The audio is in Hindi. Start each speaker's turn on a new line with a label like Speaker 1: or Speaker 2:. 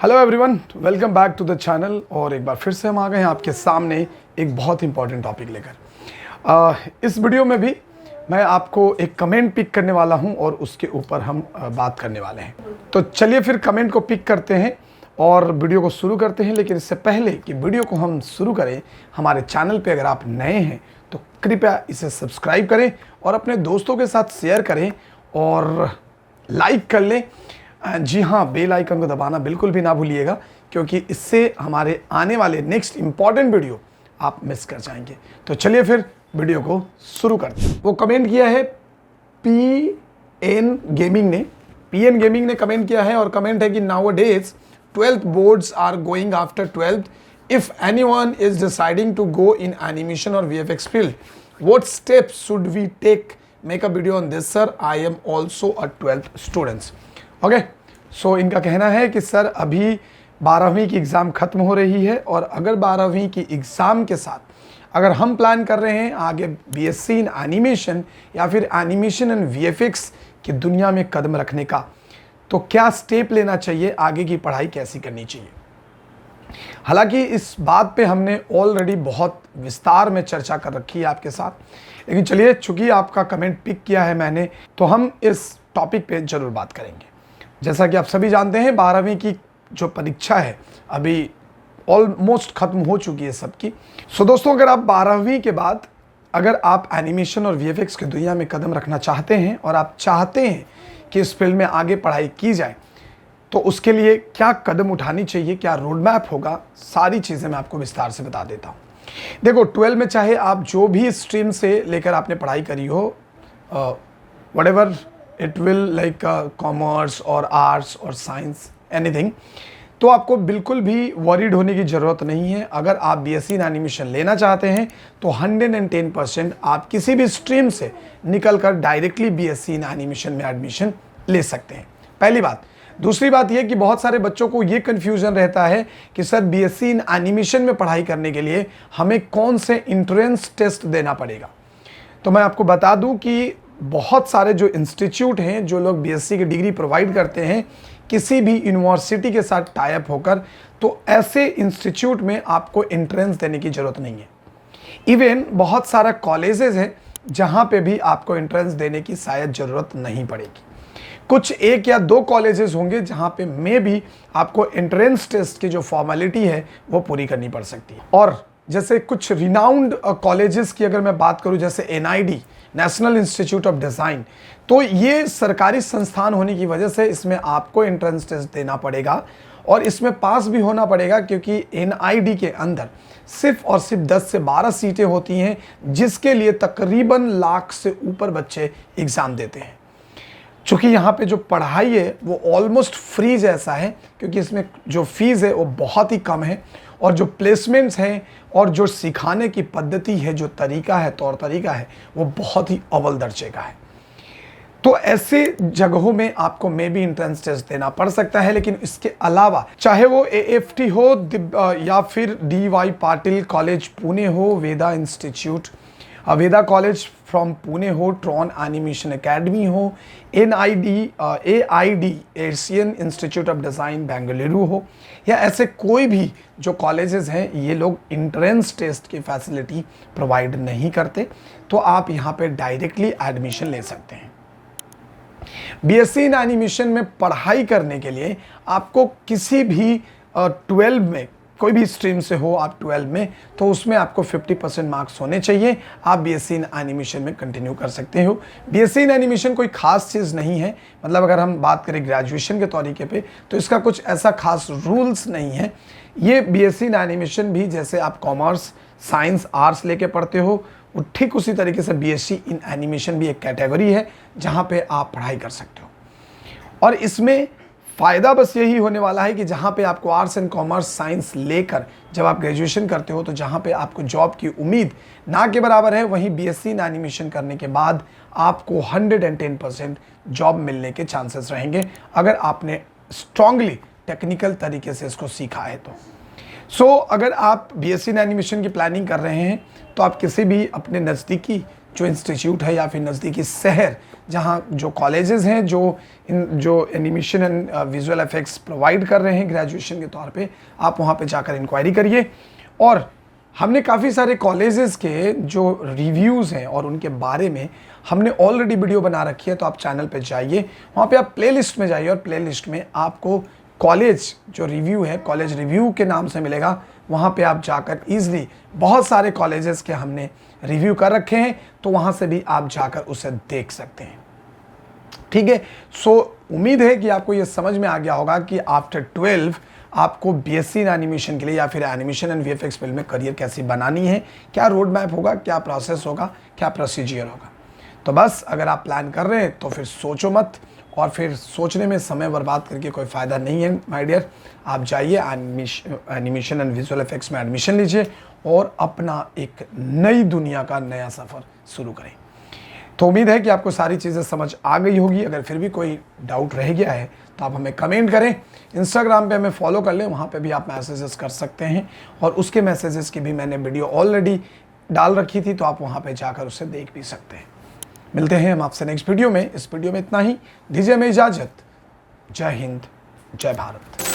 Speaker 1: Hello everyone, welcome back to the channel. और एक बार फिर से हम आ गए हैं आपके सामने एक बहुत इंपॉर्टेंट टॉपिक लेकर। इस वीडियो में भी मैं आपको एक कमेंट पिक करने वाला हूं और उसके ऊपर हम बात करने वाले हैं। तो चलिए फिर कमेंट को पिक करते हैं और वीडियो को शुरू करते हैं। लेकिन इससे पहले कि वीडियो को हम शुरू करें, हमारे चैनल पे अगर आप नए हैं तो कृपया इसे सब्सक्राइब करें और अपने दोस्तों के साथ शेयर करें और लाइक कर लें। जी हाँ, बेल आइकन को दबाना बिल्कुल भी ना भूलिएगा, क्योंकि इससे हमारे आने वाले नेक्स्ट इंपॉर्टेंट वीडियो आप मिस कर जाएंगे। तो चलिए फिर वीडियो को शुरू करते हैं। वो कमेंट किया है पीएन गेमिंग ने कमेंट किया है और कमेंट है कि nowadays 12th boards are going after 12th। If anyone is deciding to go in animation और VFX field, what steps should we take? Make a video on this sir, I am also a 12th students. Okay, so इनका कहना है कि सर अभी 12वीं की एग्ज़ाम ख़त्म हो रही है और अगर 12वीं की एग्ज़ाम के साथ अगर हम प्लान कर रहे हैं आगे बीएससी इन एनिमेशन या फिर एनिमेशन एंड वीएफएक्स की दुनिया में कदम रखने का, तो क्या स्टेप लेना चाहिए, आगे की पढ़ाई कैसी करनी चाहिए? हालांकि इस बात पे हमने ऑलरेडी बहुत विस्तार में चर्चा कर रखी है आपके साथ, लेकिन चलिए, चूंकि आपका कमेंट पिक किया है मैंने, तो हम इस टॉपिक पे ज़रूर बात करेंगे। जैसा कि आप सभी जानते हैं, 12वीं की जो परीक्षा है अभी ऑलमोस्ट ख़त्म हो चुकी है सबकी। सो दोस्तों, अगर आप 12वीं के बाद अगर आप एनिमेशन और वीएफएक्स की दुनिया में कदम रखना चाहते हैं और आप चाहते हैं कि इस फील्ड में आगे पढ़ाई की जाए, तो उसके लिए क्या कदम उठानी चाहिए, क्या रोड मैप होगा, सारी चीज़ें मैं आपको विस्तार से बता देता हूँ। देखो, 12 में चाहे आप जो भी स्ट्रीम से लेकर आपने पढ़ाई करी हो, whatever it will, like commerce और आर्ट्स और साइंस, एनीथिंग, तो आपको बिल्कुल भी वरीड होने की ज़रूरत नहीं है। अगर आप बीएससी इन एनिमेशन लेना चाहते हैं तो 110% आप किसी भी स्ट्रीम से निकलकर डायरेक्टली बीएससी इन एनिमेशन में एडमिशन ले सकते हैं, पहली बात। दूसरी बात यह कि बहुत सारे बच्चों को ये कन्फ्यूज़न रहता है कि सर बीएससी इन एनिमेशन में पढ़ाई करने के लिए हमें कौन से इंट्रेंस टेस्ट देना पड़ेगा। तो मैं आपको बता दूं कि बहुत सारे जो इंस्टीट्यूट हैं, जो लोग बीएससी की डिग्री प्रोवाइड करते हैं किसी भी यूनिवर्सिटी के साथ टाई अप होकर, तो ऐसे इंस्टीट्यूट में आपको एंट्रेंस देने की ज़रूरत नहीं है। इवन बहुत सारा कॉलेजेस हैं जहां पे भी आपको एंट्रेंस देने की शायद ज़रूरत नहीं पड़ेगी। कुछ एक या दो कॉलेजेस होंगे जहां पे मे भी आपको एंट्रेंस टेस्ट की जो फॉर्मेलिटी है वो पूरी करनी पड़ सकती है। और जैसे कुछ रिनाउंड कॉलेजेस की अगर मैं बात करूं, जैसे NID, national institute of design, तो ये सरकारी संस्थान होने की वजह से इसमें आपको एंट्रेंस टेस्ट देना पड़ेगा और इसमें पास भी होना पड़ेगा, क्योंकि एनआईडी के अंदर सिर्फ और सिर्फ 10 से 12 सीटें होती हैं, जिसके लिए तकरीबन लाख से ऊपर बच्चे एग्ज़ाम देते हैं। चूँकि यहाँ पे जो पढ़ाई है वो ऑलमोस्ट फ्री जैसा है, क्योंकि इसमें जो फीस है वो बहुत ही कम है और जो प्लेसमेंट्स हैं और जो सिखाने की पद्धति है, जो तरीका है, तौर तरीका है, वो बहुत ही अव्वल दर्जे का है। तो ऐसे जगहों में आपको मे बी एंट्रेंस टेस्ट देना पड़ सकता है। लेकिन इसके अलावा चाहे वो एएफटी हो या फिर डीवाई पाटिल कॉलेज पुणे हो, Veda institute, Veda college from Pune हो, ट्रॉन एनिमेशन एकेडमी हो, AID Asian institute of design Bengaluru हो, या ऐसे कोई भी जो कॉलेजेस हैं, ये लोग इंट्रेंस टेस्ट की फैसिलिटी प्रोवाइड नहीं करते, तो आप यहाँ पे डायरेक्टली एडमिशन ले सकते हैं। बीएससी इन एनिमेशन में पढ़ाई करने के लिए आपको किसी भी 12 में, कोई भी स्ट्रीम से हो आप 12 में, तो उसमें आपको 50% मार्क्स होने चाहिए। आप बीएससी इन एनिमेशन में कंटिन्यू कर सकते हो। बीएससी इन एनिमेशन कोई खास चीज़ नहीं है, मतलब अगर हम बात करें ग्रेजुएशन के तरीके पे, तो इसका कुछ ऐसा खास रूल्स नहीं है। ये बीएससी इन एनिमेशन भी जैसे आप कॉमर्स, साइंस, आर्ट्स लेके पढ़ते हो, वो ठीक उसी तरीके से बीएससी इन एनिमेशन भी एक कैटेगरी है जहाँ पे आप पढ़ाई कर सकते हो। और इसमें फ़ायदा बस यही होने वाला है कि जहाँ पे आपको आर्ट्स एंड कॉमर्स, साइंस लेकर जब आप ग्रेजुएशन करते हो, तो जहाँ पे आपको जॉब की उम्मीद ना के बराबर है, वहीं बीएससी इन एनिमेशन करने के बाद आपको 110% जॉब मिलने के चांसेस रहेंगे, अगर आपने स्ट्रांगली टेक्निकल तरीके से इसको सीखा है तो। सो अगर आप बीएससी इन एनिमेशन की प्लानिंग कर रहे हैं, तो आप किसी भी अपने नज़दीकी जो इंस्टीट्यूट है या फिर नज़दीकी शहर जहाँ जो कॉलेजेस हैं जो animation and visual effects provide कर रहे हैं ग्रेजुएशन के तौर पे, आप वहाँ पे जाकर इंक्वायरी करिए। और हमने काफ़ी सारे कॉलेजेस के जो रिव्यूज़ हैं और उनके बारे में हमने ऑलरेडी वीडियो बना रखी है, तो आप चैनल पे जाइए, वहाँ पे आप प्लेलिस्ट में जाइए और प्लेलिस्ट में आपको कॉलेज जो रिव्यू है, कॉलेज रिव्यू के नाम से मिलेगा। वहाँ पे आप जाकर ईजिली बहुत सारे कॉलेजेस के हमने रिव्यू कर रखे हैं, तो वहाँ से भी आप जाकर उसे देख सकते हैं। ठीक है, सो उम्मीद है कि आपको ये समझ में आ गया होगा कि आफ्टर 12 आपको बीएससी इन एनिमेशन के लिए या फिर एनिमेशन एंड वीएफएक्स फील्ड में करियर कैसी बनानी है, क्या रोड मैप होगा, क्या प्रोसेस होगा, क्या प्रोसीजर होगा। तो बस अगर आप प्लान कर रहे हैं तो फिर सोचो मत, और फिर सोचने में समय बर्बाद करके कोई फ़ायदा नहीं है माय डियर। आप जाइए एनिमेशन एंड विजुअल इफेक्ट्स में एडमिशन लीजिए और अपना एक नई दुनिया का नया सफ़र शुरू करें। तो उम्मीद है कि आपको सारी चीज़ें समझ आ गई होगी। अगर फिर भी कोई डाउट रह गया है तो आप हमें कमेंट करें, इंस्टाग्राम पे हमें फॉलो कर लें, वहाँ पे भी आप मैसेजेस कर सकते हैं, और उसके मैसेजेस की भी मैंने वीडियो ऑलरेडी डाल रखी थी, तो आप वहाँ पे जाकर उसे देख भी सकते हैं। मिलते हैं हम आपसे नेक्स्ट वीडियो में। इस वीडियो में इतना ही, दीजिए हमें इजाज़त। जय हिंद, जय भारत।